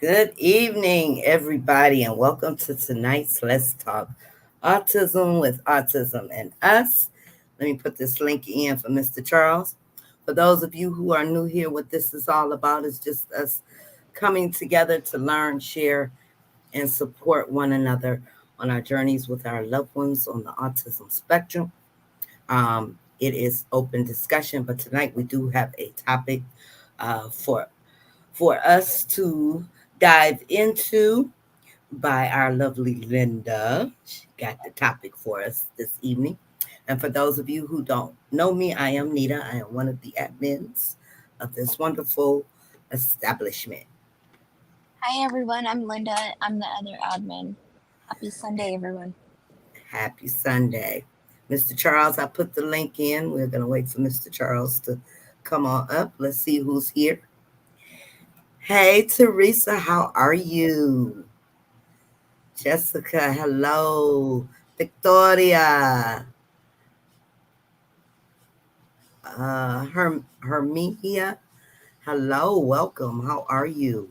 Good evening, everybody, and welcome to tonight's Let's Talk Autism with Autism and Us. Let me put this link in for Mr. Charles. For those of you who are new here, what this is all about is just us coming together to learn, share, and support one another on our journeys with our loved ones on the autism spectrum. It is open discussion, but tonight we do have a topic for us to dive into by our lovely Linda. She got the topic for us this evening. And for those of you who don't know me, I am Nita. I am one of the admins of this wonderful establishment. Hi everyone, I'm Linda. I'm the other admin. Happy Sunday, everyone. Happy Sunday. Mr. Charles, I put the link in. We're going to wait for Mr. Charles to come on up. Let's see who's here. Hey, Teresa, how are you? Jessica, hello. Victoria, Hermia, hello, welcome. How are you?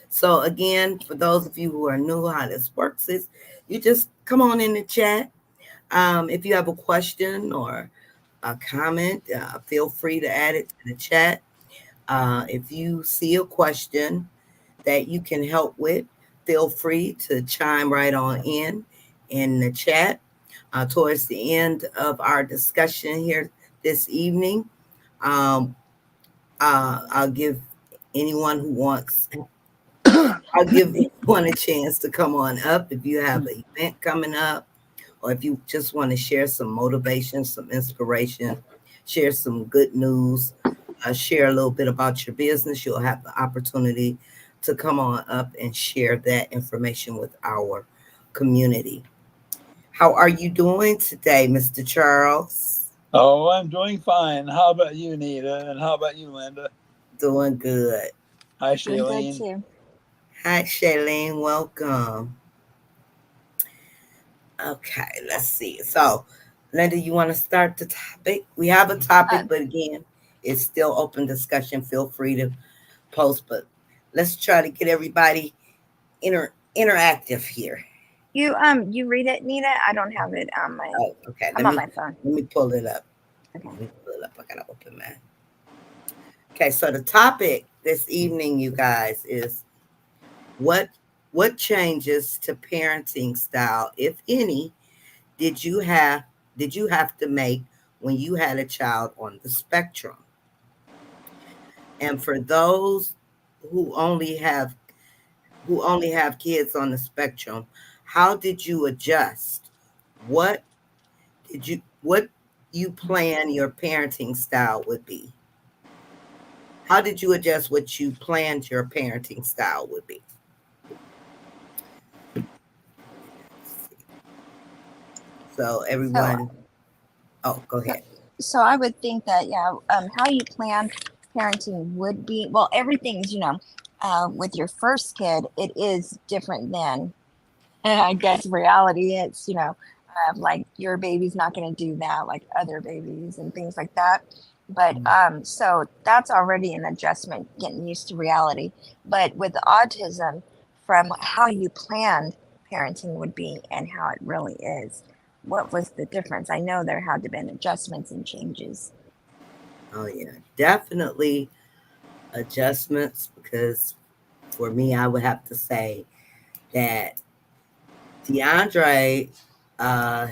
So again, for those of you who are new, how this works is you just come on in the chat. If you have a question or a comment, feel free to add it to the chat. If you see a question that you can help with, feel free to chime right on in the chat. Towards the end of our discussion here this evening, um, I'll give anyone who wants, I'll give anyone a chance to come on up if you have an event coming up, or if you just want to share some motivation, some inspiration, share some good news, share a little bit about your business. You'll have the opportunity to come on up and share that information with our community. How are you doing today, Mr. Charles? Oh, I'm doing fine. How about you, Nita? And how about you, Linda? Doing good. Hi, Doing good Shailene. too. Hi, Shailene. Welcome. Okay, let's see. So, Linda, you want to start the topic? We have a topic, Uh, but again, it's still open discussion. Feel free to post, but let's try to get everybody interactive here. you read it, Nita. I don't have it on my. Oh, okay. I'm on my phone. Let me pull it up. Okay. Let me pull it up. I gotta open that. Okay, so the topic this evening, you guys, is what what changes to parenting style, if any, did you have did you have to make when you had a child on the spectrum? And for those who only have kids on the spectrum, how did you adjust? What what you plan your parenting style would be? How did you adjust what you planned your parenting style would be? So So, everyone, oh, go so, ahead. so I would think that how you plan parenting would be well. Everything's with your first kid, it is different than I guess reality. It's like your baby's not going to do that like other babies and things like that. But so that's already an adjustment, getting used to reality. But with autism, from how you planned parenting would be and how it really is, what was the difference? I know there had to been adjustments and changes. Oh yeah, definitely adjustments because for me, I would have to say that DeAndre uh,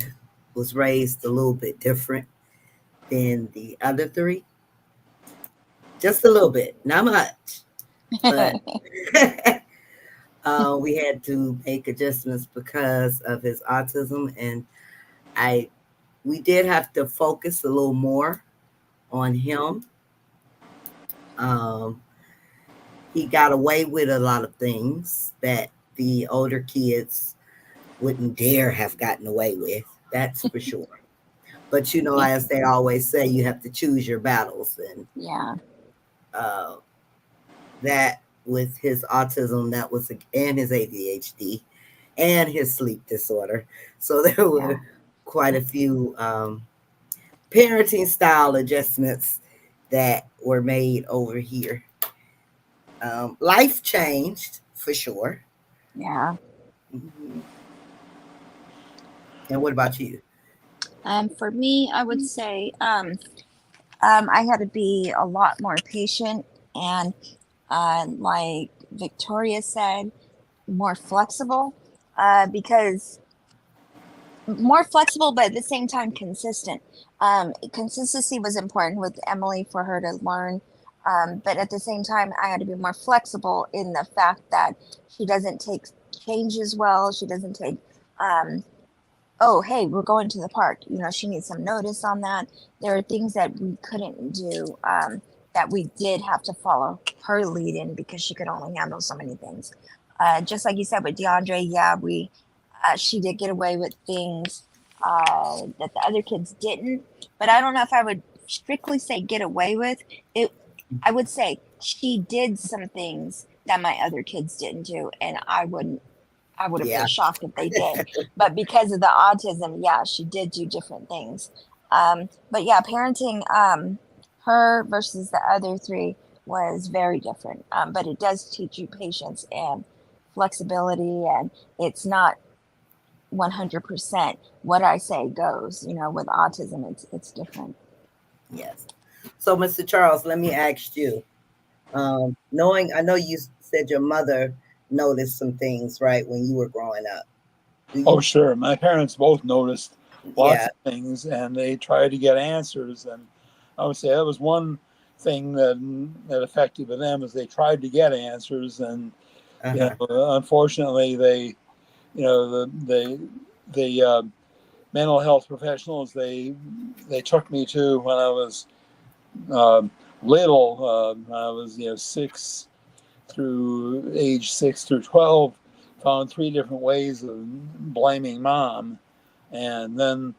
was raised a little bit different than the other three, just a little bit, not much, but we had to make adjustments because of his autism, and I we did have to focus a little more on him. Um, he got away with a lot of things that the older kids wouldn't dare have gotten away with. That's for sure. But as they always say, you have to choose your battles, and Yeah. uh, that with his autism, that was and his ADHD, and his sleep disorder. So there Yeah. were quite a few parenting style adjustments that were made over here. Life changed for sure. Yeah. Hmm. And what about you? For me, I would say I had to be a lot more patient and, like Victoria said, more flexible, because more flexible, but at the same time consistent. Consistency was important with Emily for her to learn, but at the same time, I had to be more flexible in the fact that she doesn't take changes well. She doesn't take, um, oh, hey, we're going to the park. You know, she needs some notice on that. There are things that we couldn't do, that we did have to follow her lead in because she could only handle so many things. Just like you said with DeAndre, yeah, she did get away with things that the other kids didn't. But I don't know if I would strictly say get away with it. I would say she did some things that my other kids didn't do, and I would have been Yeah. shocked if they did. But because of the autism, yeah, she did do different things. But yeah, parenting her versus the other three was very different. But it does teach you patience and flexibility, and it's not 100% what I say goes. You know, with autism, it's different. Yes. So, Mr. Charles, let me ask you. Knowing, I know you said your mother noticed some things, right, when you were growing up. Do Oh, you? sure. My parents both noticed lots Yeah. of things, and they tried to get answers. And I would say that was one thing that affected with them is they tried to get answers, and Uh huh. unfortunately, the mental health professionals they took me to when I was um, little. I was 6 through 12, found three different ways of blaming mom, and then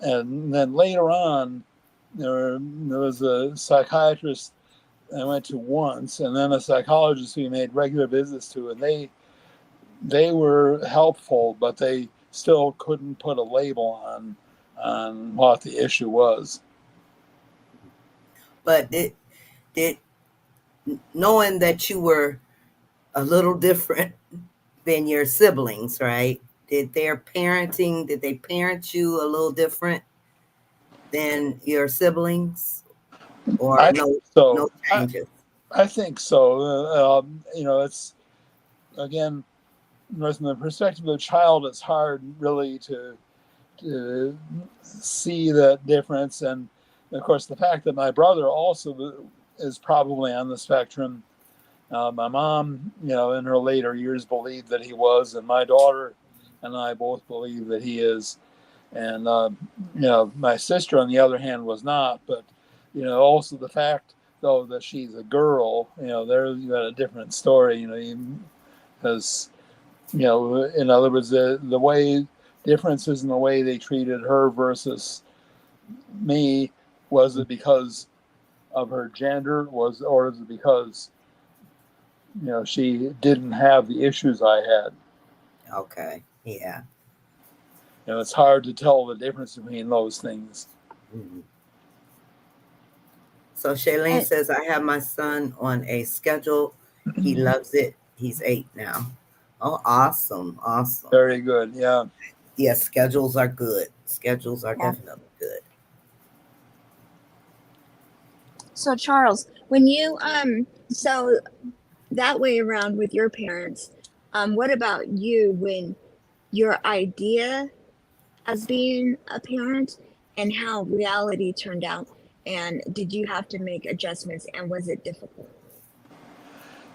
later on, there was a psychiatrist I went to once, and then a psychologist we made regular visits to, and they were helpful, but they still couldn't put a label on what the issue was. But it knowing that you were a little different than your siblings, right? Did they parent you a little different than your siblings, or I think no so. changes? I think so. It's again from the perspective of the child, it's hard really to see the difference. And of course, the fact that my brother also is probably on the spectrum. My mom, in her later years, believed that he was, and my daughter and I both believe that he is. And my sister, on the other hand, was not. But also the fact, though, that she's a girl, there you got a different story. Because in other words, the way differences in the way they treated her versus me, was it because of her gender, or is it because she didn't have the issues I had? Okay. Yeah. It's hard to tell the difference between those things. Mhm. So Shailene And says, I have my son on a schedule. He loves it. He's 8 now. Oh, awesome. Awesome. Very good. Yeah. Yes, schedules are good. Schedules are yeah. definitely good. So Charles, when you so that way around with your parents, what about you when your idea as being a parent and how reality turned out? And did you have to make adjustments and was it difficult?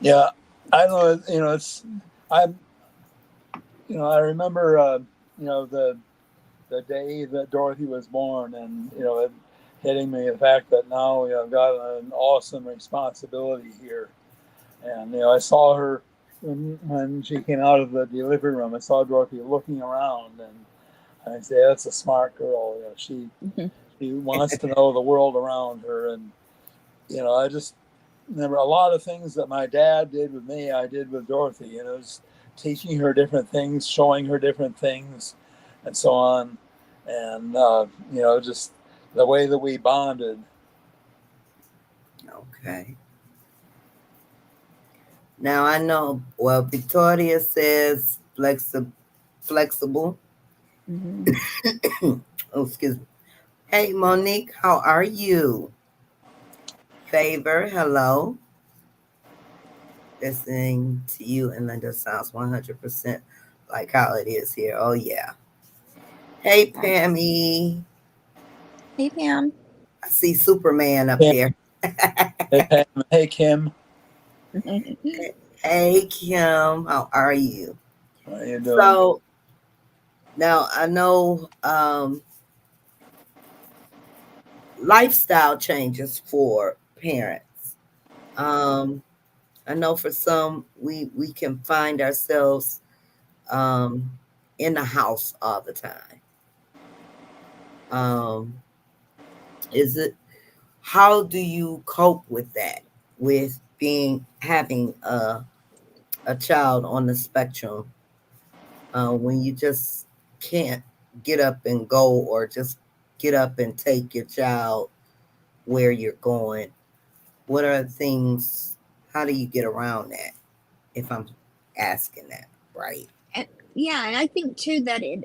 Yeah. I don't know. I, I remember, the day that Dorothy was born, and it hitting me the fact that now I've got an awesome responsibility here. And I saw her when she came out of the delivery room. I saw Dorothy looking around, and I say, "That's a smart girl. She wants to know the world around her." And I just remember a lot of things that my dad did with me, I did with Dorothy. Just teaching her different things, showing her different things, and so on. And just the way that we bonded. Okay. Now I know. Well, Victoria says flexible. Hmm. Oh, excuse me. Hey, Monique, how are you? Favor, hello. Listening to you and Linda sounds 100% like how it is here. Oh, yeah. Hey, Nice. Pammy. Hey, Pam. I see Superman up Kim, there. hey Pam, hey Kim, Hey, Kim, how are you? how you doing? So now I know lifestyle changes for parents. Um, I know for some we can find ourselves um, in the house all the time. Um, is it how do you cope with that? With being having a child on the spectrum when you just can't get up and go or just get up and take your child where you're going. What are things? How do you get around that? If I'm asking that, right? And, yeah, and I think too that it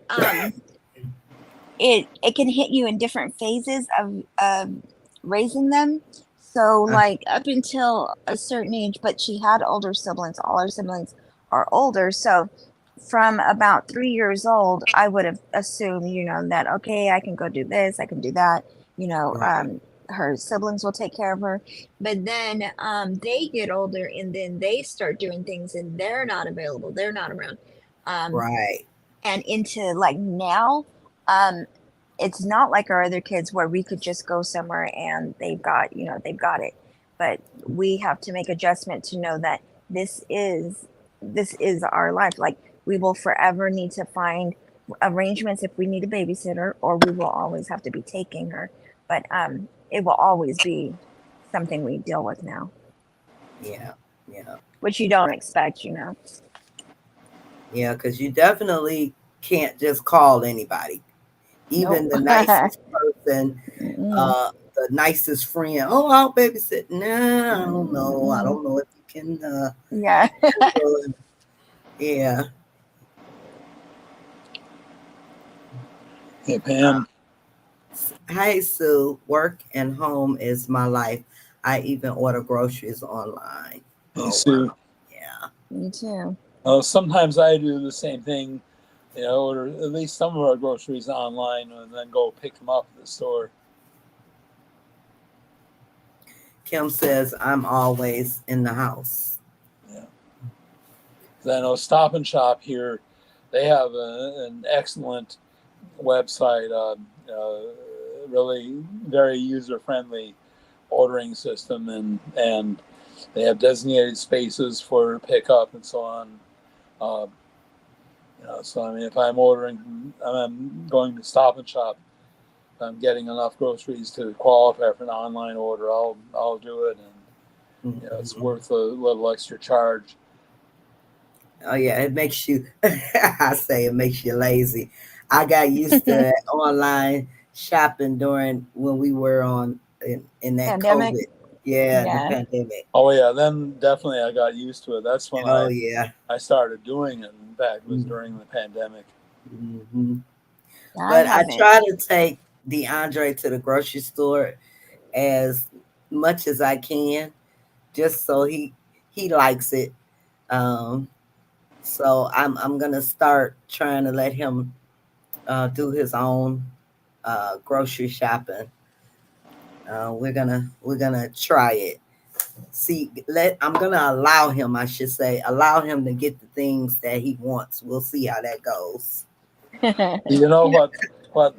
can hit you in different phases of raising them. So Uh, like up until a certain age, but she had older siblings. All her siblings are older. So from about 3 years old, I would have assumed, that okay, I can go do this, I can do that. You know, right, um, her siblings will take care of her. But then they get older, and then they start doing things, and they're not available. They're not around. Um, right. and into like now, um, it's not like our other kids where we could just go somewhere and they've got it, but we have to make adjustment to know that this is this is our life. Like, we will forever need to find arrangements if we need a babysitter, or we will always have to be taking her. But it will always be something we deal with now, Yeah, yeah, which you don't expect. yeah. Because you definitely can't just call anybody, even Nope. the nicest person, Mm-mm. the nicest friend. Oh, I'll babysit. Nah, I don't know. I Mm-mm. don't know if you can Yeah. handle it. Yeah. Hey Pam, Hey, Sue. Work and home is my life. I even order groceries online. hey Oh, wow. Sue. Yeah. Me too. Sometimes I do the same thing. Order at least some of our groceries online and then go pick them up at the store. Kim says, I'm always in the house. Yeah, 'cause I know Stop and Shop here, they have an excellent website, really very user friendly ordering system, and they have designated spaces for pickup and so on. Uh, so I mean, if I'm ordering, I'm going to Stop and Shop. If I'm getting enough groceries to qualify for an online order, I'll do it, and it's Mhm. worth a little extra charge. Oh yeah, it makes you. I say it makes you lazy. I got used to online shopping during when we were on in that Pandemic. COVID. Yeah, the Yeah. pandemic. Oh yeah, then definitely I got used to it. That's when Oh I yeah. I started doing it. In fact, it was during the Mm-hmm. pandemic. Mm-hmm. I But I haven't. try to take DeAndre to the grocery store as much as I can, just so he likes it. Um, so I'm gonna start trying to let him do his own grocery shopping. We're gonna try it. See, I'm gonna allow him. I should say, allow him to get the things that he wants. We'll see how that goes. You know what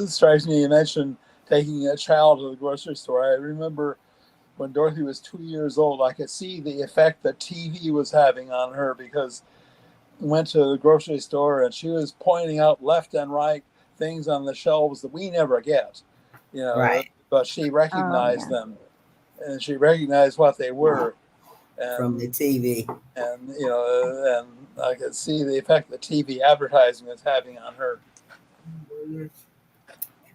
strikes me? You mentioned taking a child to the grocery store. I remember when Dorothy was 2 years old, I could see the effect that TV was having on her because I went to the grocery store and she was pointing out left and right things on the shelves that we never get, Right, but she Oh recognized yeah. them and she recognized what they were, from and the TV. and I could see the effect the TV advertising is having on her.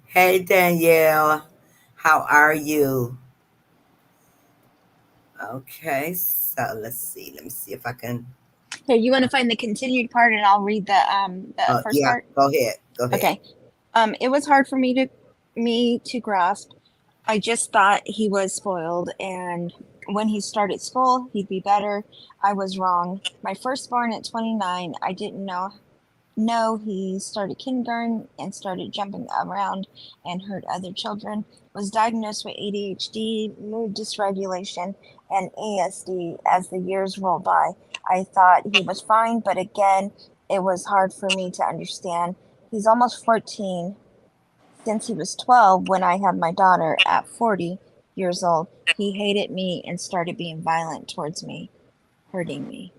Hey Danielle, how are you? Okay, so let's see. Let me see if I can. Here, you want to find the continued part, and I'll read the first Yeah, part. go ahead. Go ahead. Okay. It was hard for me to grasp. I just thought he was spoiled, and when he started school, he'd be better. I was wrong. My firstborn at 29, I didn't know. No, he started kindergarten and started jumping around and hurt other children. Was diagnosed with ADHD, mood dysregulation, and ASD as the years rolled by. I thought he was fine, but again, it was hard for me to understand. He's almost 14 since he was 12 when I had my daughter at 40 years old. He hated me and started being violent towards me, hurting me.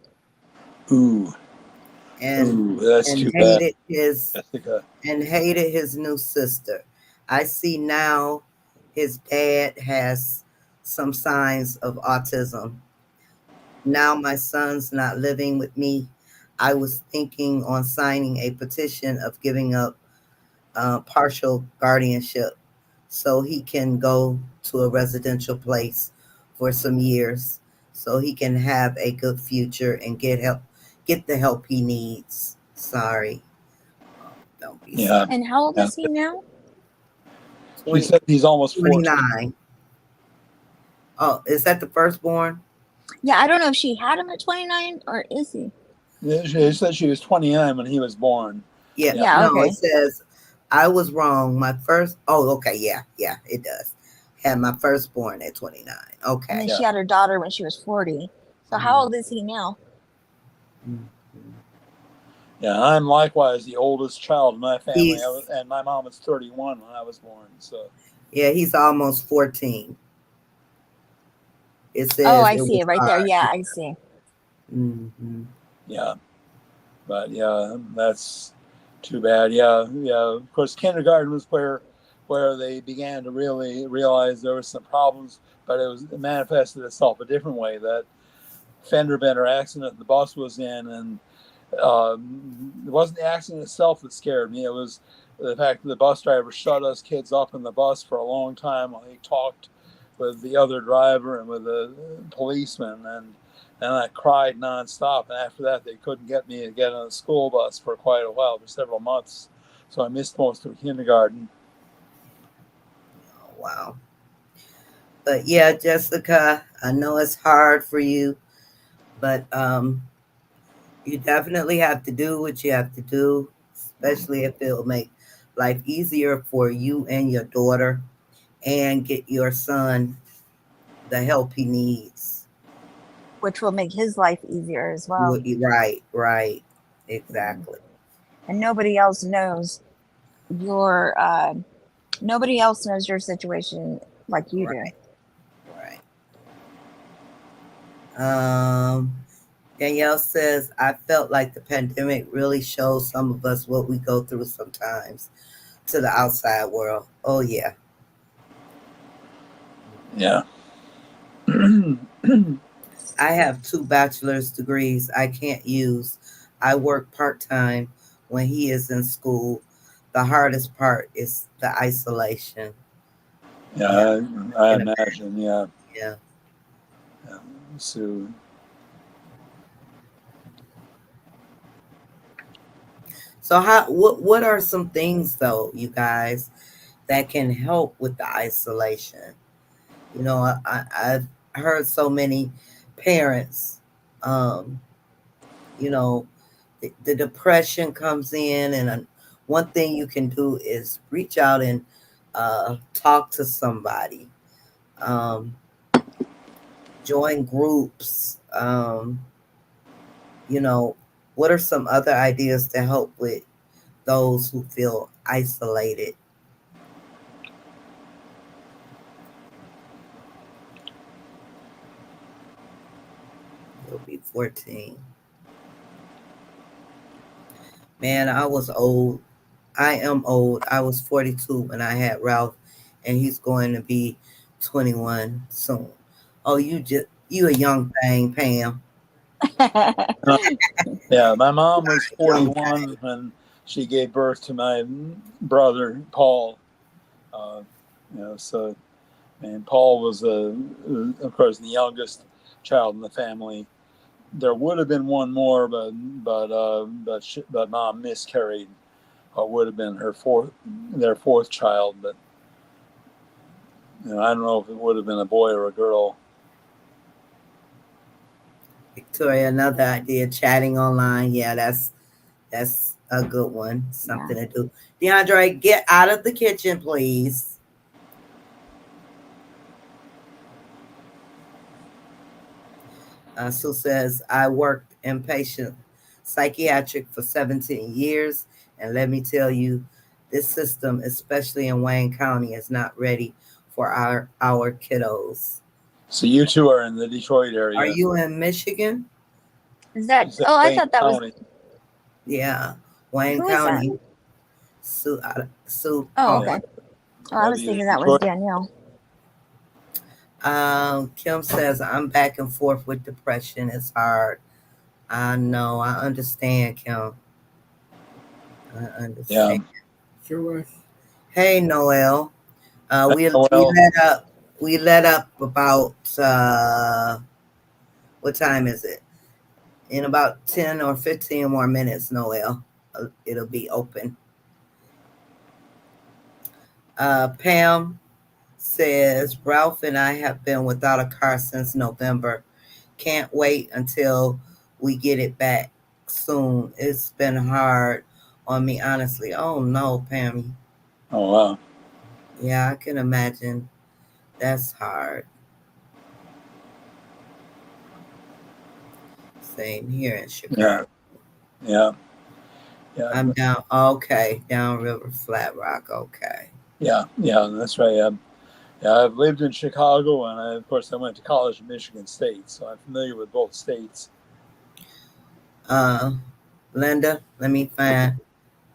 Ooh, And ooh, that's and too bad, hated his Jessica. and hated his new sister. I see now his dad has some signs of autism. Now my son's not living with me. I was thinking on signing a petition of giving up partial guardianship so he can go to a residential place for some years so he can have a good future and get the help he needs. Sorry. Don't be Yeah, sorry. And how old yeah. is he now? She 20, said he's almost 14. 29. Oh, is that the firstborn? Yeah, I don't know if she had him at 29 or is he? Yeah, she said she was 29 when he was born. Yeah, Yeah, Yeah, no, it okay. says I was wrong. My first, oh, okay, yeah, yeah, it does. Had my firstborn at 29. And then Okay. she yeah, had her daughter when she was 40. So how Mm, old is he now? mm, mm. yeah. I'm likewise the oldest child in my family, He's, and my mom was 31 when I was born. So, yeah, he's almost 14. It Oh, says I it see was it right there. hard. Yeah, I see. Hmm. yeah, but yeah, that's too bad. Yeah, yeah. Of course, kindergarten was where they began to really realize there was some problems, but it manifested itself a different way. That fender bender accident the bus was in, and it wasn't the accident itself that scared me. It was the fact that the bus driver shut us kids up in the bus for a long time while he talked with the other driver and with the policeman, and I cried nonstop. And after that, they couldn't get me to get on a school bus for quite a while, for several months. So I missed most of kindergarten. Oh, wow. But yeah, Jessica, I know it's hard for you, but you definitely have to do what you have to do, especially if it'll make life easier for you and your daughter and get your son the help he needs. Which will make his life easier as well. Right, right. Mm. Exactly. And your nobody else knows your situation like you do. Right, right. Um, Danielle says, I felt like the pandemic really showed some of us what we go through sometimes to the outside world. Oh, yeah. Yeah. I have two bachelor's degrees I can't use. I work part time when he is in school. The hardest part is the isolation. Yeah, Yeah, I I can imagine. Yeah, imagine. Yeah. yeah. So So what are some things though, you guys, that can help with the isolation? You know, I've heard so many parents, um, you know, the depression comes in, and one thing you can do is reach out and talk to somebody, um, join groups. You know, what are some other ideas to help with those who feel isolated? He'll be 14. Man, I was old. I am old. I was 42 when I had Ralph, and he's going to be 21 soon. Oh, you a young thing, Pam. yeah, my mom was Young 41 when she gave birth to my brother Paul. Uh, so and Paul was, of course, the youngest child in the family. There would have been one more, but mom miscarried. Would have been their fourth child, but I don't know if it would have been a boy or a girl. Victoria, another idea, chatting online. Yeah, that's a good one. Yeah. Something to do. DeAndre, get out of the kitchen, please. Sue says, I worked inpatient psychiatric for 17 years. And let me tell you, this system, especially in Wayne County, is not ready for our kiddos. So you two are in the Detroit Are area. you in Michigan? Is She that? said Oh, I Wayne thought that was. County. Yeah, Wayne Who is that? County. Sue Oh, Yeah, Palmer. okay. Oh, I that was either thinking that was Detroit. Danielle. Kim says, I'm back and forth with depression. It's hard. I know. I understand, Kim. I Yeah. understand. Sure. Hey, Noel. We Well, let up about what time is it? In about 10 or 15 more minutes, Noel. It'll be open. Pam says Ralph and I have been without a car since November. Can't wait until we get it back soon. It's been hard on me, honestly. Oh no, Pammy. oh wow. Yeah, I can imagine. That's hard. Same here in Yeah, Chicago. yeah, yeah, I'm down. Okay, downriver Flat Rock. Okay. yeah. That's right. Yeah, I've lived in Chicago, and of course I went to college at Michigan State, so I'm familiar with both states. Uh, Linda, let me find.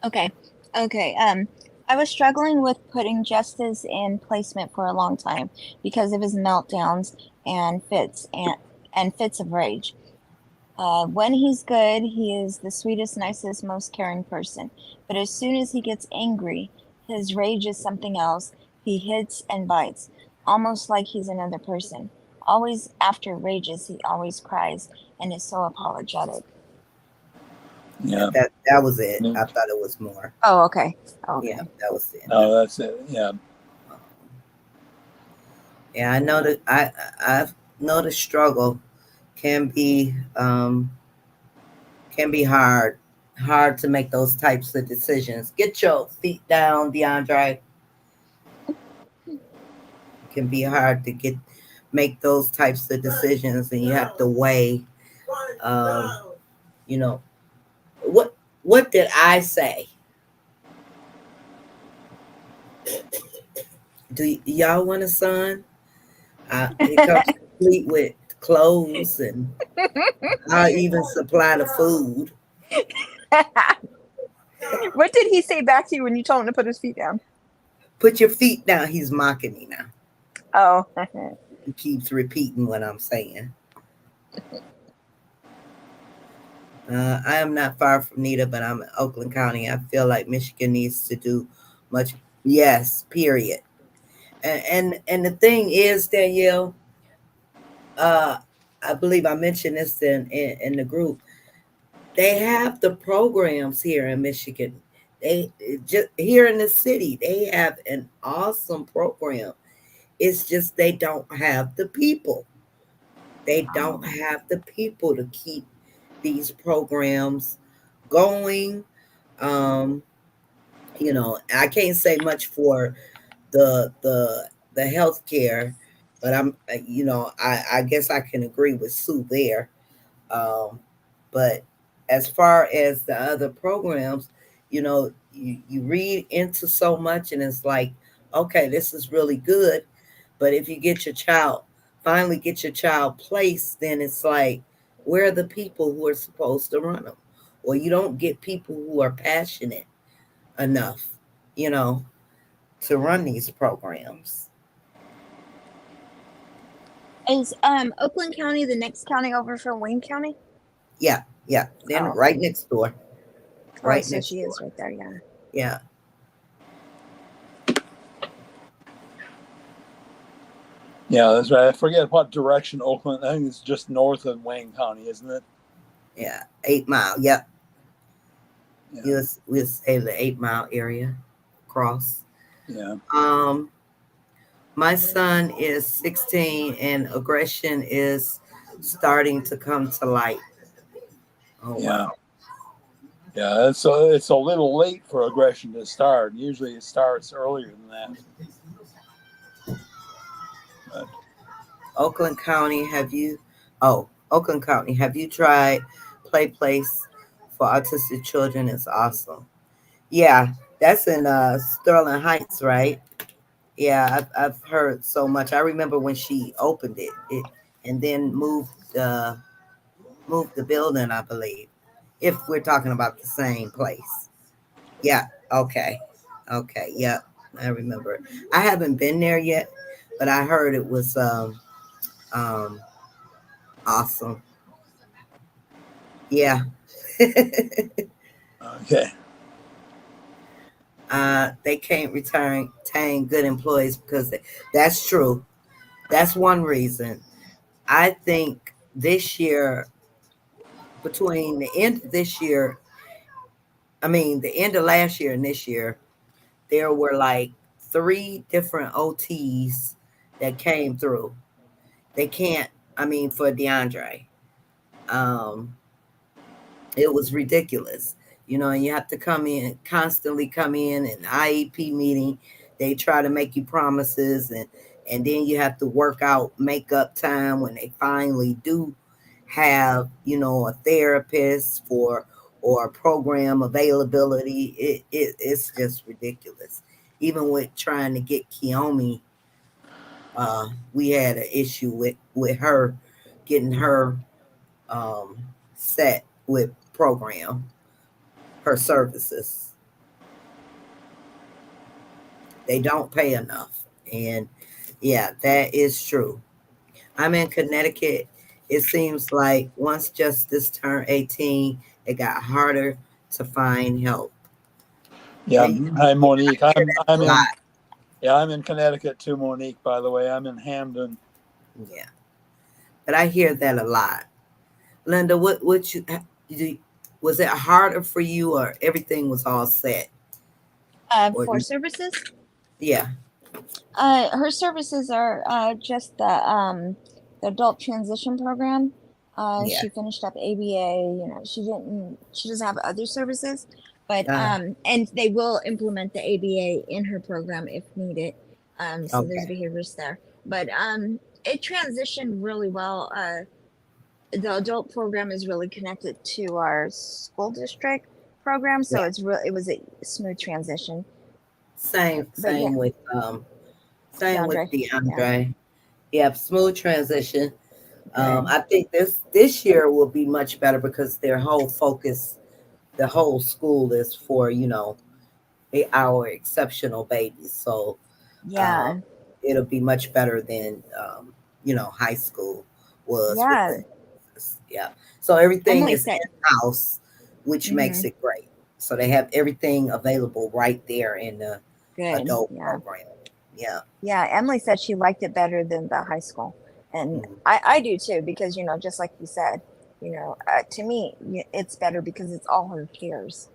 Okay. Okay. I was struggling with putting Justice in placement for a long time because of his meltdowns and fits of rage. When he's good, he is the sweetest, nicest, most caring person. But as soon as he gets angry, his rage is something else. He hits and bites, almost like he's another person. Always after rages, he always cries and is so apologetic. Yeah. That was it. I thought it was more. Oh, okay. Yeah, Okay. that was it. Oh, that's it. Yeah, Yeah, I know that I know the struggle can be um can be hard to make those types of decisions. Get your feet down, DeAndre. It can be hard to make those types of decisions, and you have to weigh. Um, you know what did I say? Do y'all want a son? It comes complete with clothes, and I even supply the food. What did he say back to you when you told him to put his feet down? Put your feet down. He's mocking me now. Oh. He keeps repeating what I'm saying. I am not far from Nita, but I'm in Oakland County. I feel like Michigan needs to do much. Yes, period. And the thing is, Danielle, uh, I believe I mentioned this in the group. They have the programs here in Michigan. They just here in the city, they have an awesome program. It's just they don't have the people. They don't Oh. have the people to keep these programs going. Um, I can't say much for the the the healthcare, but I guess I can agree with Sue there. Um, but as far as the other programs, you read into so much, and it's like, okay, this is really good. But if you finally get your child placed, then it's like, where are the people who are supposed to run them? Or you don't get people who are passionate enough, you know, to run these programs. Is Oakland County the next county over from Wayne County? Yeah, yeah. Then Oh, right okay. next door, Oh, right so next she is door. right there, yeah. Yeah. Yeah, that's right. I forget what direction Oakland. I think it's just north of Wayne County, isn't it? Yeah, 8 Mile. Yep, Yeah, we'll say the 8 Mile area cross. yeah, Um, my son is 16, and aggression is starting to come to light. Oh yeah, wow. yeah. It's a little late for aggression to start. Usually, it starts earlier than that. But Oakland County, have you? Oh, Oakland County, have you tried Play Place for autistic children? It's awesome. Yeah, that's in Sterling Heights, right? Yeah, I've heard so much. I remember when she opened it and then moved the building, I believe. If we're talking about the same place. Yeah, okay. Okay, yep. I remember. I haven't been there yet, but I heard it was um awesome. Yeah. okay, They can't retain good employees because that's true. That's one reason. I think this year, between the end of this year, I mean, the end of last year and this year, there were like three different OTs that came through. They can't, I mean, for DeAndre. Um, it was ridiculous. And you have to constantly come in an IEP meeting. They try to make you promises, and then you have to work out make up time when they finally do have, a therapist for or a program availability. It's just ridiculous. Even with trying to get Kiyomi, we had an issue with her getting her um, set with program her services. They don't pay enough. And yeah, that is true. I'm in Connecticut. It seems like once Justice turned 18, it got harder to find help. yeah. And Hi, Monique. I hear I'm that I'm a lot. in Yeah, I'm in Connecticut too, Monique. By the way, I'm in Hamden. Yeah, but I hear that a lot. Linda, what you was it harder for you, or everything was all set? Or For services, yeah, her services are just the adult transition program. yeah. She finished up ABA. She doesn't have other services, but Uh, and they will implement the ABA in her program if needed. So there's okay. behaviors there, but it transitioned really well. The adult program is really connected to our school district program, so Yeah. it was a smooth transition. Same But yeah, same with same with DeAndre, yeah, DeAndre. Yeah, smooth transition. good. I think this year will be much better because their whole focus, the whole school is for our exceptional babies. So um, Yeah, it'll be much better than high school was with yeah. the yeah. So everything Emily is said, in house, which makes hmm it great. So they have everything available right there in the good. adult Yeah, program. Yeah. yeah. Emily said she liked it better than the high school, and Mm. I do too because just like you said, to me it's better because it's all her peers.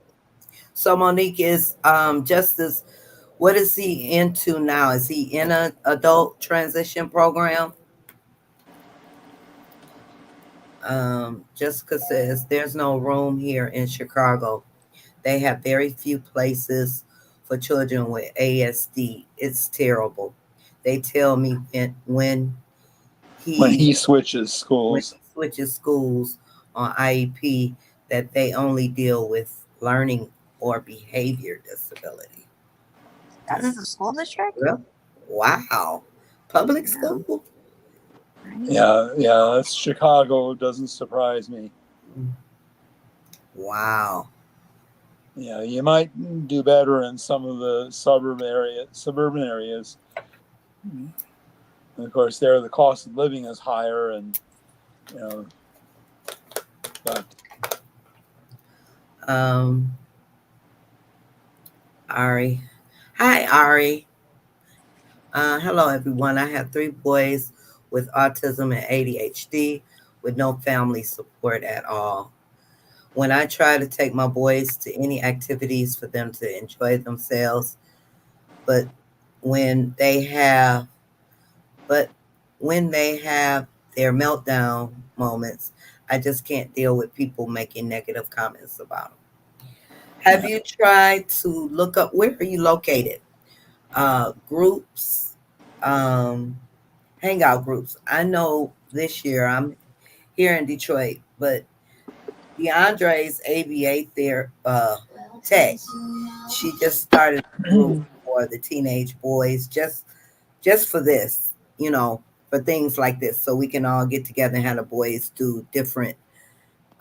So Monique is Justice. What is he into now? Is he in an adult transition program? Jessica says there's no room here in Chicago. They have very few places for children with ASD. It's terrible. They tell me When he he switches when schools. he switches schools on IEP that they only deal with learning or behavior disability. That is a school district. Really? Wow. Public Yeah, school? right. Yeah. That's Chicago. Doesn't surprise me. Mm. Wow. Yeah, you might do better in some of the suburban areas. And of course, there the cost of living is higher, and you know, but Um, Ari. Hi, Ari. Hello, everyone. I have three boys with autism and ADHD with no family support at all. When I try to take my boys to any activities for them to enjoy themselves, but when they have, but when they have their meltdown moments, I just can't deal with people making negative comments about them. Have Yeah. you tried to look up where are you located? Groups, um, hangout groups. I know this year I'm here in Detroit, but DeAndre's ABA tech, she just started a group for the teenage boys just for this, for things like this, so we can all get together and have the boys do different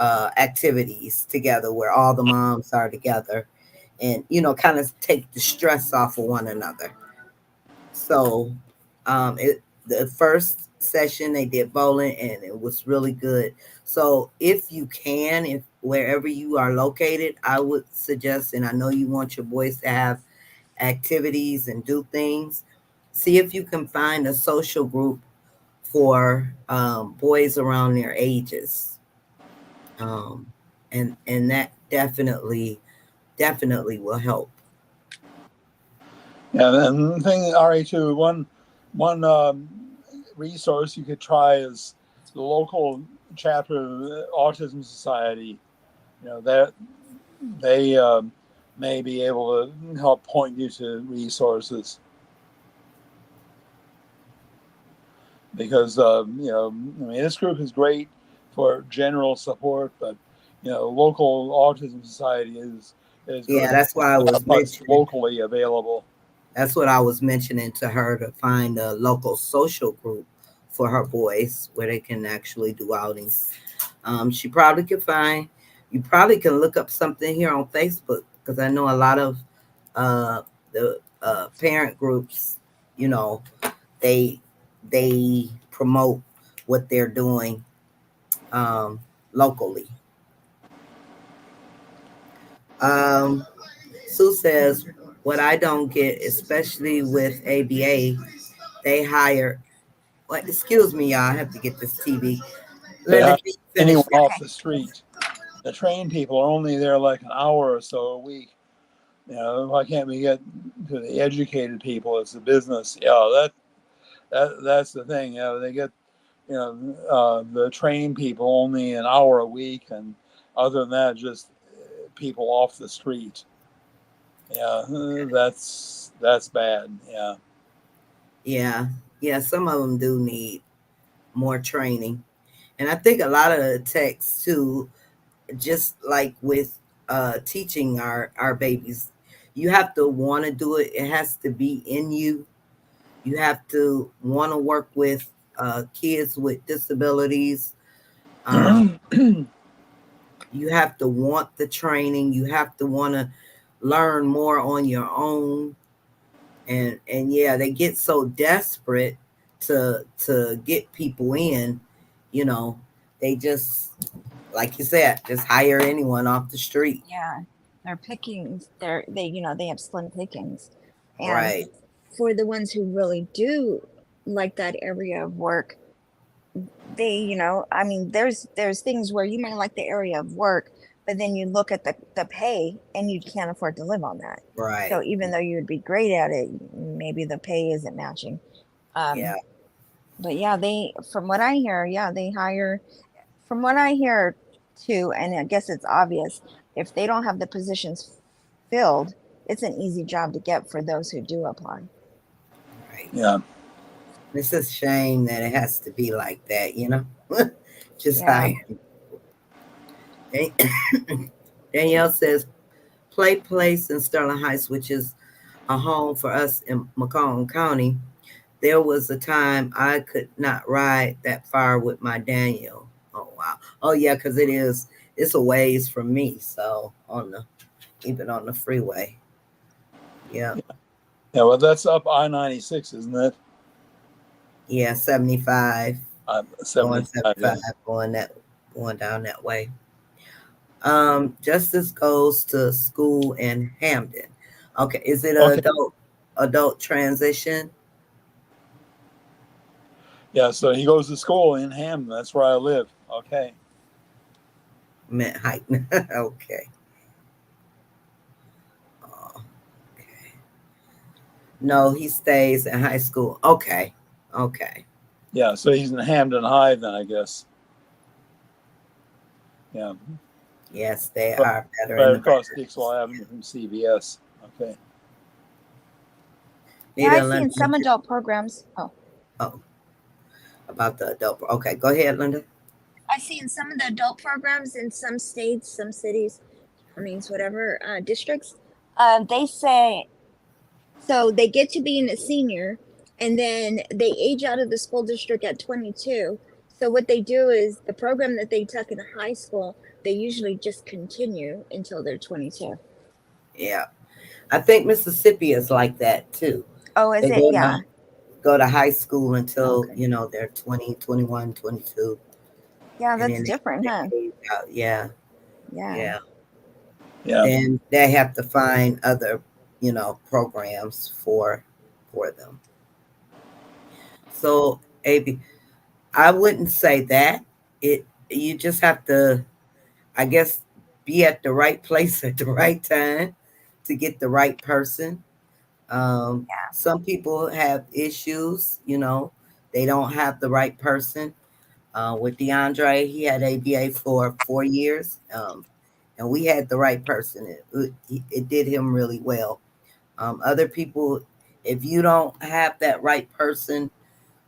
activities together where all the moms are together and kind of take the stress off of one another. So, the first session they did bowling and it was really good. So, if you can, if wherever you are located, I would suggest, and I know you want your boys to have activities and do things. See if you can find a social group for boys around their ages, um, and that definitely will help. Yeah, and the thing, RA2, one resource you could try is the local chapter of the Autism Society. That they may be able to help point you to resources because I mean, this group is great for general support, but local Autism Society is Yeah, great. that's why I was Not much mentioning. locally available. That's what I was mentioning to her, to find a local social group for her boys where they can actually do outings. She probably could find. You probably can look up something here on Facebook because I know a lot of uh, the parent groups. You know, they they promote what they're doing um, locally. Um, Sue says, "What I don't get, especially with ABA, they hire." Well, excuse me, y'all. I have to get this TV. They Linda, hire can you finish anyone that? off the street. The trained people are only there like an hour or so a week. Why can't we get to the educated people? It's a business. Yeah, that's the thing. They get the trained people only an hour a week, and other than that, just people off the street. Yeah, that's bad. Yeah. Yeah, yeah. Some of them do need more training, and I think a lot of the techs too. Just like with teaching our babies, you have to want to do it. It has to be in you. You have to want to work with kids with disabilities. Um, you have to want the training. You have to want to learn more on your own. And yeah, they get so desperate to get people in, you know, they just, like you said, just hire anyone off the street. Yeah, they're pickings. They have slim pickings, and Right, for the ones who really do like that area of work, I mean, there's things where you might like the area of work, but then you look at the pay and you can't afford to live on that. right. So even though you would be great at it, maybe the pay isn't matching. Um, Yeah, but yeah, from what I hear, yeah, they hire. From what I hear too, and I guess it's obvious, if they don't have the positions filled, it's an easy job to get for those who do apply. right. Yeah. It's a shame that it has to be like that, you know? Just Yeah, hire. Danielle says, Play Place in Sterling Heights, which is a home for us in Macomb County. There was a time I could not ride that far with my Daniel. Oh wow. Oh yeah, because it's a ways from me. So even on the freeway. Yeah. Yeah. Well, that's up I-96, isn't it? Yeah, 75, going 75. 75, Yeah. going down that way. Justice goes to school in Hampden. Okay, is it a Okay. adult transition? Yeah, so he goes to school in Hamden. That's where I live. Okay. Mint height. Okay. Oh, no, he stays in high school. Okay. Okay. Yeah, so he's in Hamden High then, I guess. Yeah, Yes, they right, are better in right the across better. Dixwell Avenue from CVS. Okay. Yeah, I've Neither seen Linda. some adult programs. Oh, Oh, about the adult. Okay, go ahead, Linda. I've seen some of the adult programs in some states, some cities, counties, whatever, districts. They say so they get to being a senior and then they age out of the school district at 22. So what they do is the program that they took in high school, they usually just continue until they're 22. Yeah, I think Mississippi is like that too. Oh, is They it? Yeah. go to high school until Okay. they're 20, 21, 22, Yeah, and that's then different, huh? they age out. Yeah, Yeah. yeah. Yeah. Then they have to find other programs for them. So AB, I wouldn't say that. You just have to, I guess, be at the right place at the right time to get the right person. Some people have issues, they don't have the right person. With DeAndre, he had ABA for 4 years, and we had the right person. It did him really well. Other people, if you don't have that right person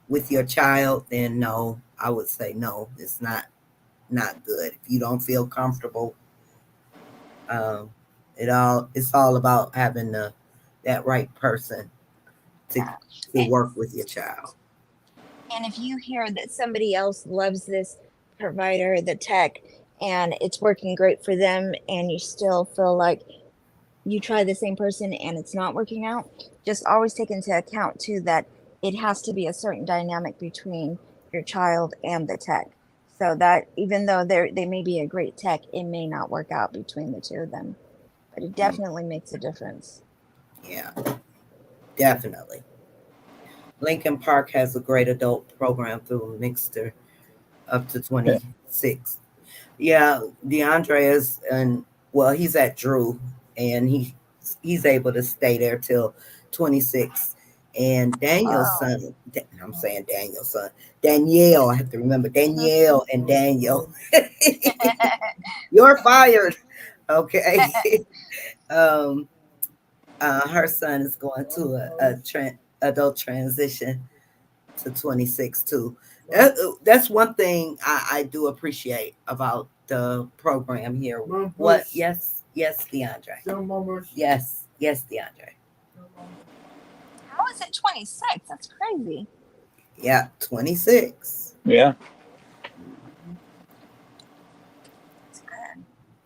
with your child, then no, I would say no. It's not good. If you don't feel comfortable, um, it's all about having that right person to Yeah. work with your child. And if you hear that somebody else loves this provider, the tech, and it's working great for them, and you still feel like you try the same person and it's not working out, just always take into account too that it has to be a certain dynamic between your child and the tech. So that even though they may be a great tech, it may not work out between the two of them. But it Mm, definitely makes a difference. yeah, definitely. Lincoln Park has a great adult program through Mixter up to Okay. 26. Yeah, DeAndre is, and well, he's at Drew, and he's able to stay there till 26. And Daniel's Oh. son, I'm saying Daniel's son, Danielle. I have to remember Danielle and Daniel. You're fired. Okay. um, her son is going to adult transition to 26 too. That's one thing I do appreciate about the program here. What? Yes, yes, DeAndre. Yes, yes, DeAndre. How is it 26? That's crazy. Yeah, 26. Yeah. That's good.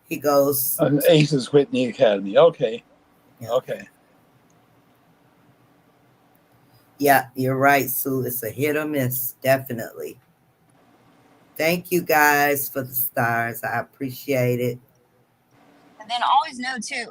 He goes. Aces Whitney Academy. Okay. Yeah, Okay. yeah, you're right, Sue. It's a hit or miss, definitely. Thank you guys for the stars. I appreciate it. And then always know too,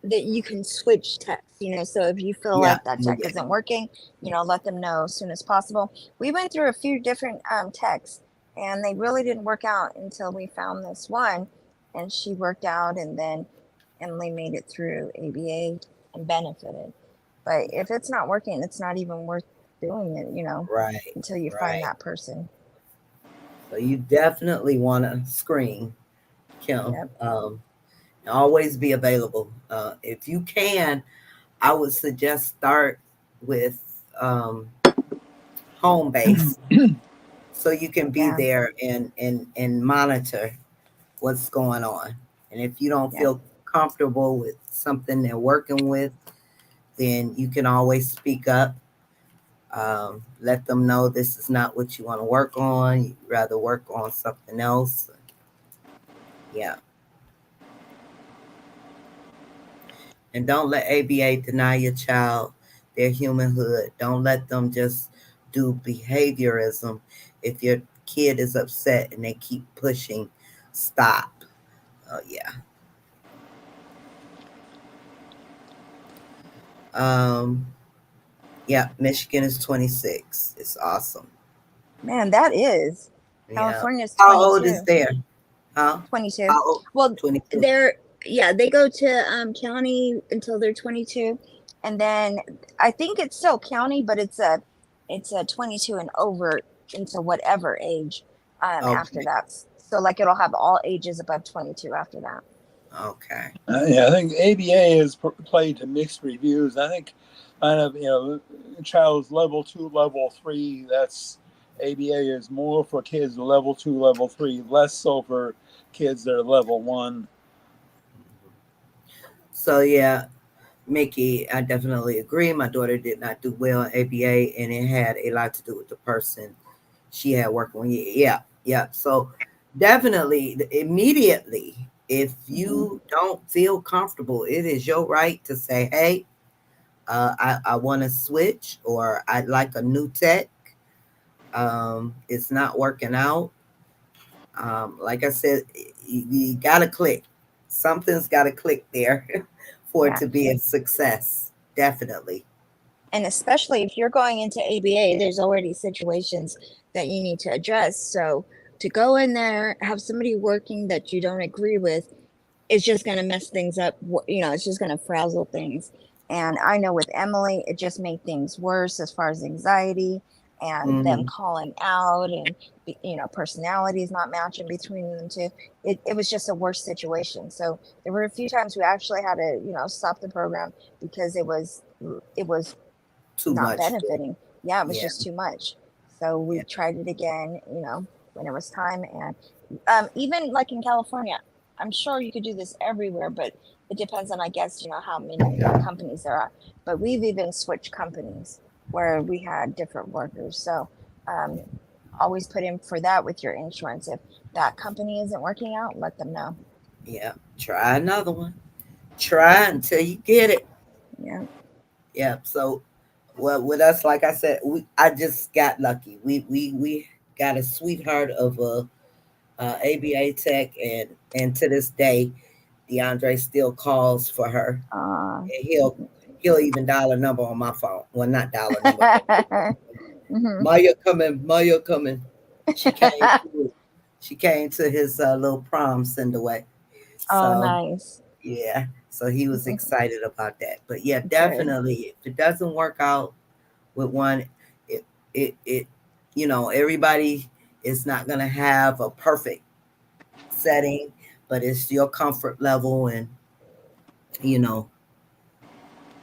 that you can switch texts, so if you feel Yeah, like that oh tech yeah, isn't working, let them know as soon as possible. We went through a few different texts and they really didn't work out until we found this one and she worked out and then Emily made it through ABA and benefited. But if it's not working, it's not even worth doing it, right, until you find right. that person. So you definitely want to screen, Kim. Yep. Always be available. If you can, I would suggest start with um, home base so you can be Yeah. there and monitor what's going on. And if you don't Yep. feel comfortable with something they're working with, then you can always speak up. Let them know this is not what you want to work on. You'd rather work on something else. Yeah. And don't let ABA deny your child their humanhood. Don't let them just do behaviorism. If your kid is upset and they keep pushing, stop. Oh, yeah. Um, yeah, Michigan is 26. It's awesome. Man, that is. Yeah. California's How old is 22. there? Huh? 22. How old? Well, 22. they're yeah, they go to county until they're 22, and then I think it's still county, but it's a 22 and over into whatever age after Okay. that. So like it'll have all ages above 22 after that. Okay. Yeah, I think ABA has played to mixed reviews. I think kind of, child's level 2, level 3, that's ABA is more for kids level 2, level 3, less so for kids that are level 1. So yeah, Mickey, I definitely agree. My daughter did not do well in ABA, and it had a lot to do with the person she had working with. Yeah, yeah. So definitely, immediately, if Hmm. you don't feel comfortable, it is your right to say, "Hey, I want to switch, or I'd like a new tech. It's not working out." Like I said, you gotta click. Something's gotta click there for it Yeah. to be a success. Definitely. And especially if you're going into ABA, there's already situations that you need to address. So to go in there, have somebody working that you don't agree with, it's just going to mess things up. It's just going to frazzle things. And I know with Emily, it just made things worse as far as anxiety and them Hmm. calling out and, personalities not matching between them two. It was just a worse situation. So there were a few times we actually had to, stop the program because it was Too not much for it. benefiting. Yeah, it was Yeah, just too much. So we yeah, tried it again, when it was time. And even like in California, I'm sure you could do this everywhere, but it depends on, I guess, how many companies there are. But we've even switched companies where we had different workers. So um, always put in for that with your insurance. If that company isn't working out, let them know. yeah. Try another one. Try until you get it. Yeah. Yeah. So, well, with us, like I said, I just got lucky. We got a sweetheart of a ABA tech, and to this day, DeAndre still calls for her. Uh, And he'll even dial a number on my phone. Well, not dial a number, but hmm. Maya coming, Maya coming. She came to she came to his little prom send away. Oh, So nice. yeah, so he was excited about that. But yeah, Good. definitely, if it doesn't work out with one, it everybody is not gonna have a perfect setting, but it's your comfort level and you know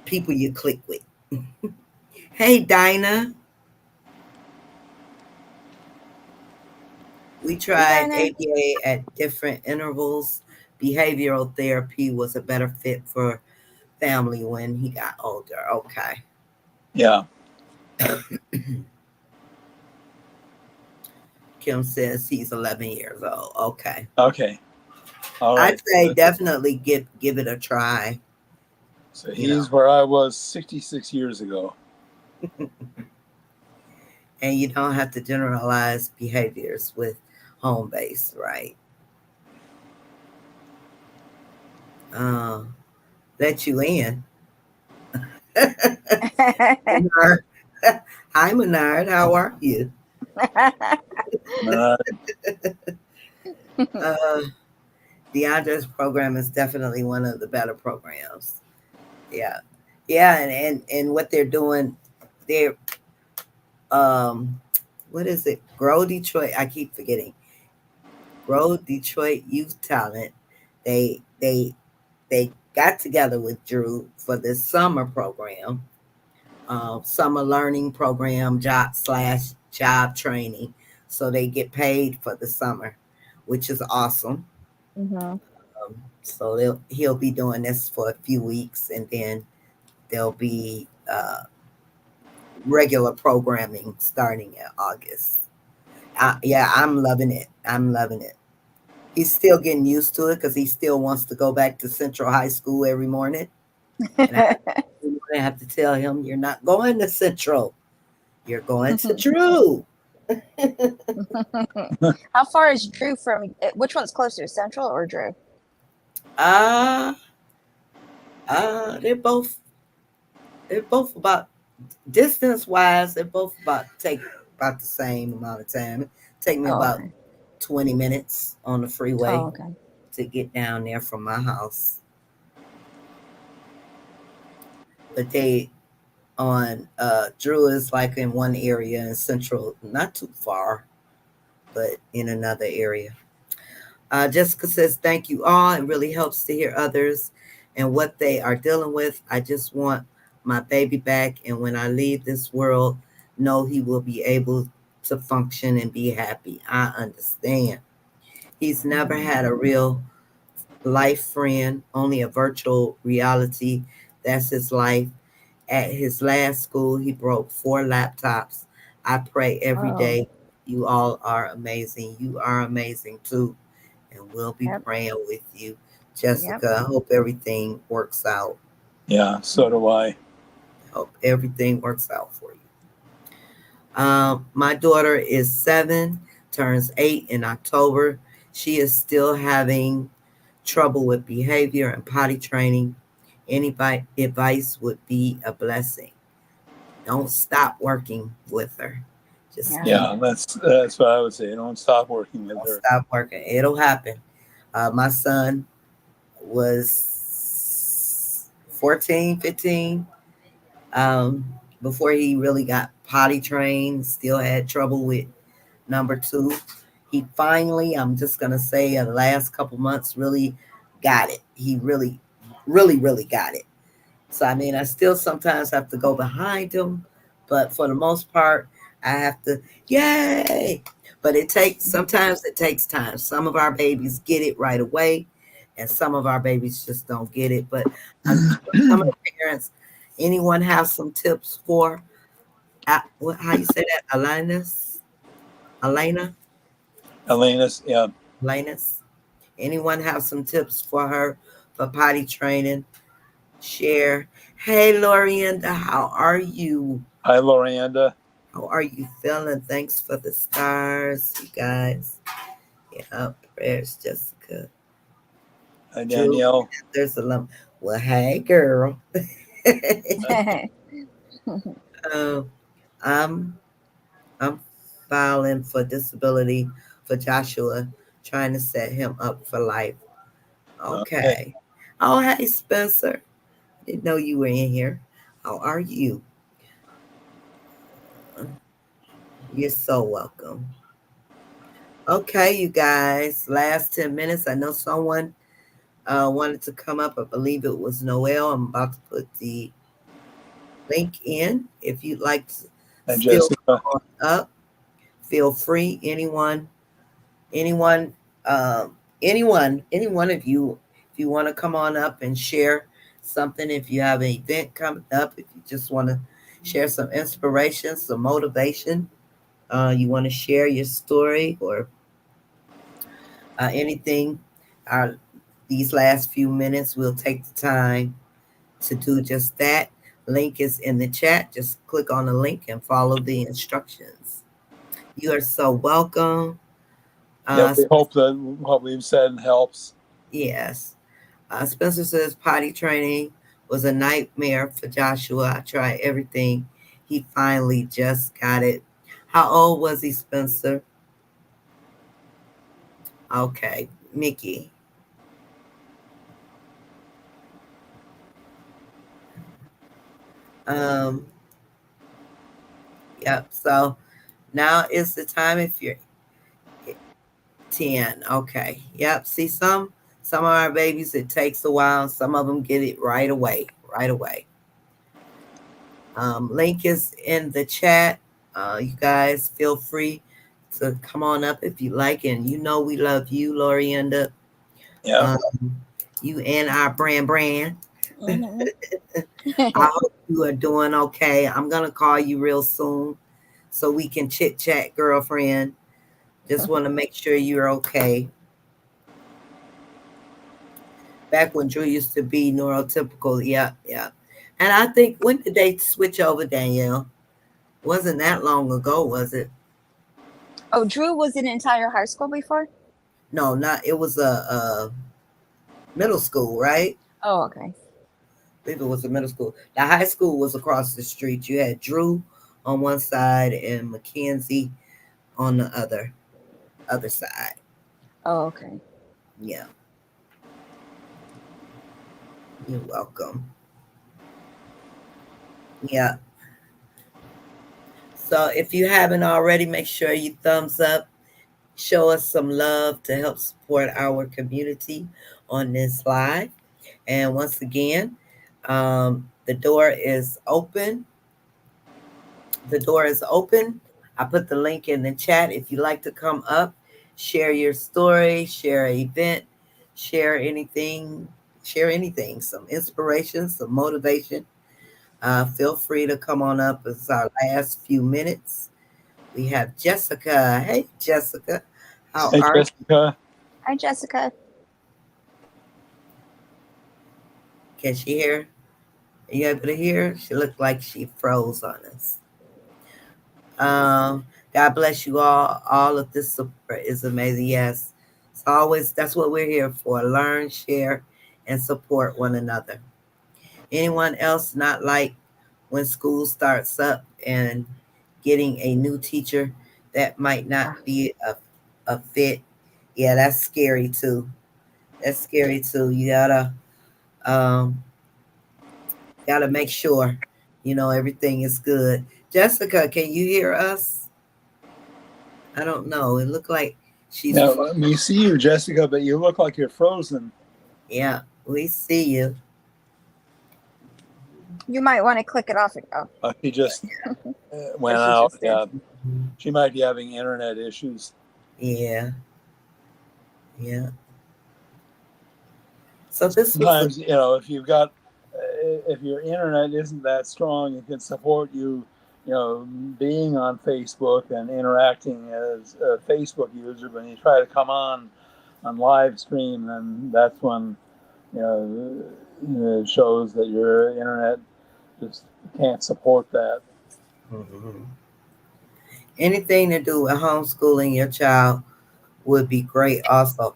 people you click with. Hey, Dinah, we Hey, tried Dinah. ABA at different intervals. Behavioral therapy was a better fit for family when he got older. Okay. Yeah. Kim says he's 11 years old. Okay. Okay. All I'd right. say definitely give it a try, So you know. he's where I was 66 years ago. And you don't have to generalize behaviors with home base, right? Uh, let you in. Menard. Hi, Menard. How are you? Uh, Uh, DeAndre's program is definitely one of the better programs. Yeah. Yeah, and what they're doing, they're what is it? Grow Detroit. I keep forgetting. Grow Detroit Youth Talent. They got together with Drew for this summer program, summer learning program, job training. So they get paid for the summer, which is awesome. Hmm. So he'll be doing this for a few weeks, and then there'll be regular programming starting in August. Yeah, I'm loving it. I'm loving it. He's still getting used to it because he still wants to go back to Central High School every morning. And I have to tell him, you're not going to Central. You're going to Drew. How far is Drew from? Which one's closer, Central or Drew? Uh, they're both about distance wise. They're both about take. about the same amount of time. It take me Oh, about okay. 20 minutes on the freeway Oh, okay. to get down there from my house. But they on Drew is like in one area in central, not too far, but in another area. Jessica says, thank you all. It really helps to hear others and what they are dealing with. I just want my baby back. And when I leave this world, know he will be able to function and be happy. I understand. He's never Mhm. had a real life friend, only a virtual reality. That's his life. At his last school, he broke 4 laptops. I pray every Oh, day. You all are amazing. You are amazing too. And we'll be yep, praying with you. yep. Jessica, I hope everything works out. Yeah, so do I. Hope everything works out for you. My daughter is 7, turns 8 in October. She is still having trouble with behavior and potty training. Any advice would be a blessing. Don't stop working with her. Just Yeah. keep, Yeah, that's what I would say. Don't stop working with don't her. stop working. It'll happen. My son was 14, 15, um, before he really got potty trained, still had trouble with number 2. He finally, I'm just going to say, in the last couple months, really got it. He really, really, really got it. So, I mean, I still sometimes have to go behind him, but for the most part, I have to, yay! But sometimes it takes time. Some of our babies get it right away, and some of our babies just don't get it. But for some of the parents, anyone have some tips for, how you say that, Elena, Elena's, yeah, Elena's? Anyone have some tips for her for potty training? Share. Hey, Lorienda, how are you? hi, Loranda. How are you feeling? Thanks for the stars, you guys. Yeah, prayers, Jessica. Hi, Drew, Danielle. there's a lump. Well, hey, girl. um, I'm I'm filing for disability for Joshua, trying to set him up for life. Okay. Okay. Oh, hey, Spencer. Didn't know you were in here. How are you? You're so welcome. Okay, you guys. Last 10 minutes. I know someone wanted to come up. I believe it was Noel. I'm about to put the link in. If you'd like to Hi, still Jessica. come on up, feel free. Anyone, um, any one of you, if you want to come on up and share something, if you have an event coming up, if you just want to share some inspiration, some motivation, you want to share your story or anything, our these last few minutes, we'll take the time to do just that. Link is in the chat. Just click on the link and follow the instructions. You are so welcome. Yeah, Uh, we hope that what we've said helps. yes. Spencer says potty training was a nightmare for Joshua. I tried everything. He finally just got it. How old was he, Spencer? Okay, Mickey. Um, yep. So now is the time if you're 10. Okay. Yep. See, some of our babies it takes a while. Some of them get it right away. Right away. Link is in the chat. You guys feel free to come on up if you like, and you know we love you, Lorienda. Yeah. Um, you and our brand. Mhm. I hope you are doing okay. I'm gonna call you real soon so we can chit chat, girlfriend. Just want to make sure you're okay. Back when Drew used to be neurotypical. Yeah, yeah. And I think when did they switch over, Danielle? Wasn't that long ago, was it? Oh, Drew was in entire high school before? No, not. It was a middle school, right? Oh, okay. I believe it was a middle school. The high school was across the street. You had Drew on one side and Mackenzie on the other side. Oh, okay. Yeah, you're welcome. Yeah. So if you haven't already, make sure you thumbs up, show us some love to help support our community on this live. And once again, the door is open. The door is open. I put the link in the chat. If you like to come up, share your story, share an event, share anything, some inspiration, some motivation. Feel free to come on up. It's our last few minutes. We have Jessica. Hey, Jessica. How Hey, are you? Jessica. Hi, Jessica. Can she hear? Are you able to hear? She looked like she froze on us. Um, God bless you all. All of this support is amazing. Yes. It's always, that's what we're here for. Learn, share, and support one another. Anyone else not like when school starts up and getting a new teacher that might not Ah, be a fit? Yeah, that's scary too. That's scary too. Um gotta make sure, everything is good. Jessica, can you hear us? I don't know. It looked like she's Now, we see you, Jessica, but you look like you're frozen. yeah, we see you. you might want to click it off. Oh, She just there went she out. just did. Yeah, she might be having internet issues. Yeah, yeah. So this was a Sometimes, if you've got, if your internet isn't that strong, it can support you, being on Facebook and interacting as a Facebook user. But when you try to come on live stream, then that's when, it shows that your internet just can't support that. mhm. Anything to do with homeschooling your child would be great also.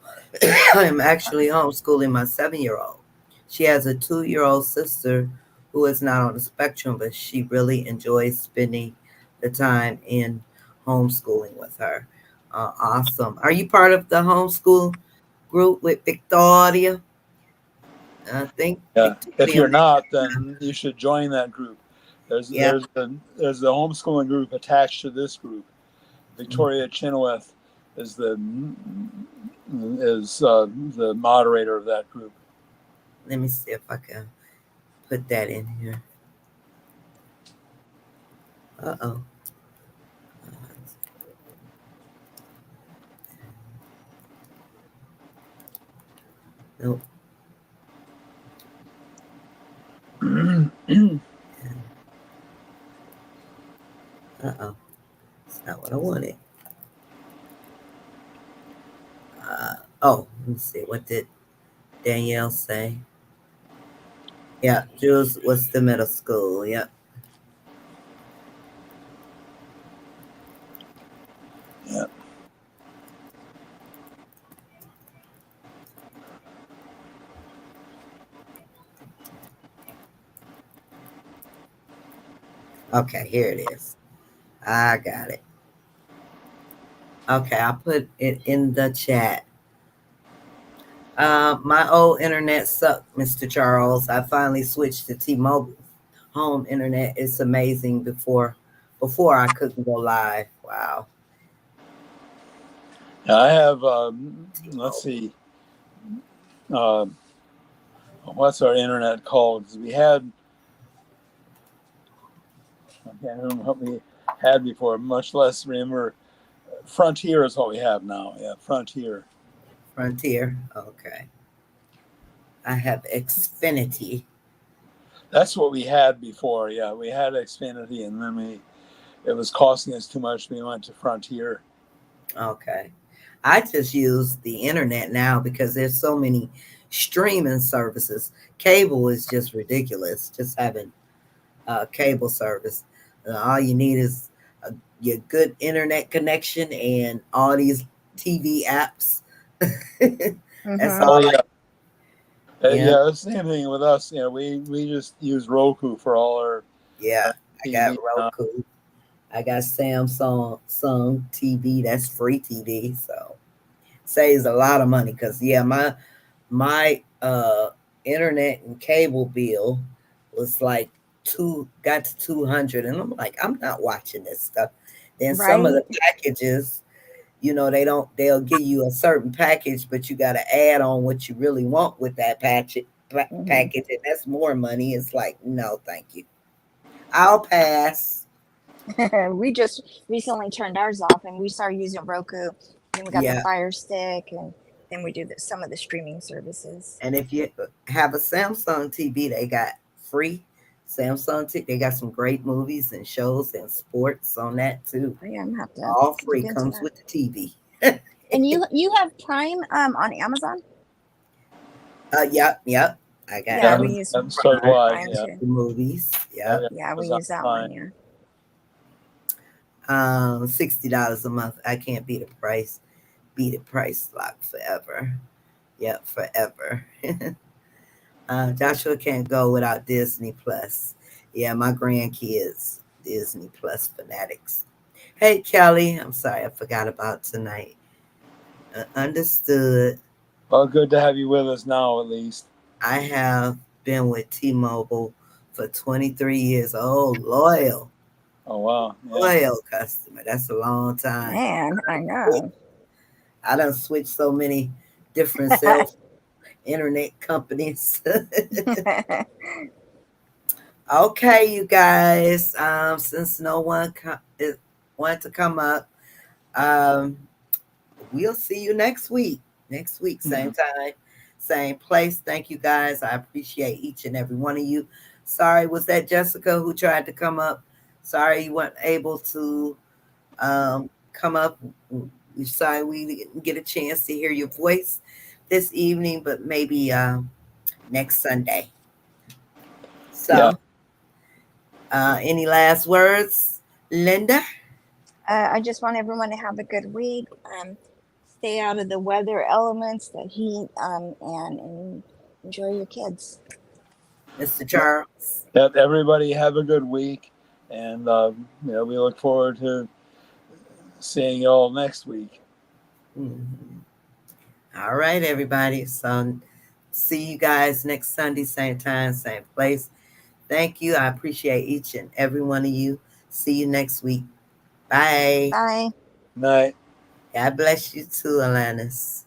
I'm actually homeschooling my 7-year old. She has a 2-year old sister who is not on the spectrum, but she really enjoys spending the time in homeschooling with her. Awesome. Are you part of the homeschool group with Victoria? I think Yeah. If Victoria you're mentioned. not, then you should join that group. There's Yeah. there's the there's the homeschooling group attached to this group. Victoria Chenoweth is the moderator of that group. Let me see if I can put that in here. Uh-oh. Nope. Uh-oh. It's not what I wanted. Oh, let me see. What did Danielle say? Yeah, Jules was the middle school. Yep. Yeah. Okay, here it is. I got it. Okay, I put it in the chat. My old internet sucked, Mr. Charles. I finally switched to T-Mobile home internet. It's amazing. Before I couldn't go live. Wow. I have. Let's T-Mobile. see. Uh, what's our internet called? 'Cause we had. I can't remember what we had before. Much less remember. Frontier is what we have now. Yeah, Frontier. Frontier. Okay. I have Xfinity. That's what we had before. Yeah, we had Xfinity, and then it was costing us too much. We went to Frontier. Okay. I just use the internet now because there's so many streaming services. Cable is just ridiculous. Just having cable service. All you need is your good internet connection and all these TV apps. That's Mm-hmm. Oh all. yeah, Yeah, yeah. The same thing with us. We just use Roku for all yeah. our I got TV now. Roku. I got Samsung TV. That's free TV, so saves a lot of money. Cause yeah, my internet and cable bill was like got to 200, and I'm like, I'm not watching this stuff. Then some of the Right. packages, they'll give you a certain package, but you got to add on what you really want with that Hmm. package, and that's more money. It's like, no, thank you. I'll pass. We just recently turned ours off and we started using Roku. Then we got the Yeah. Fire Stick, and then we do some of the streaming services. And if you have a Samsung TV, they got free Samsung TV. They got some great movies and shows and sports on that too. Oh, yeah, I'm gonna have to All dig free, into comes that. with the TV. And you have Prime on Amazon? Yep, yep. I got Yeah, Yeah, we use and so do I. Prime Yeah, too. the movies. I Yep. got Yeah, we Amazon use that Prime. one. Yeah. $60 a month. I can't beat the price. Beat the price lock forever. Yep, forever. Joshua can't go without Disney Plus. Yeah, my grandkids, Disney Plus fanatics. Hey, Kelly, I'm sorry I forgot about tonight. Understood. Well, good to have you with us now, at least. I have been with T-Mobile for 23 years. Oh, Oh wow, yeah, loyal customer. That's a long time. Man, I know. I done switched so many different cell internet companies. Okay, you guys. Since no one wanted to come up, um, we'll see you next week. Next week, same Mhm. time, same place. Thank you guys. I appreciate each and every one of you. Sorry, was that Jessica who tried to come up? Sorry you weren't able to come up. We're sorry we didn't get a chance to hear your voice this evening, but maybe next Sunday. Yeah, So, any last words, Linda? I just want everyone to have a good week. Stay out of the weather elements, the heat, and enjoy your kids. Mr. Charles? yeah. Everybody have a good week, and we look forward to seeing you all next week. Mhm. All right, everybody. So, see you guys next Sunday, same time, same place. Thank you. I appreciate each and every one of you. See you next week. Bye. Bye. Night. God bless you too, Alanis.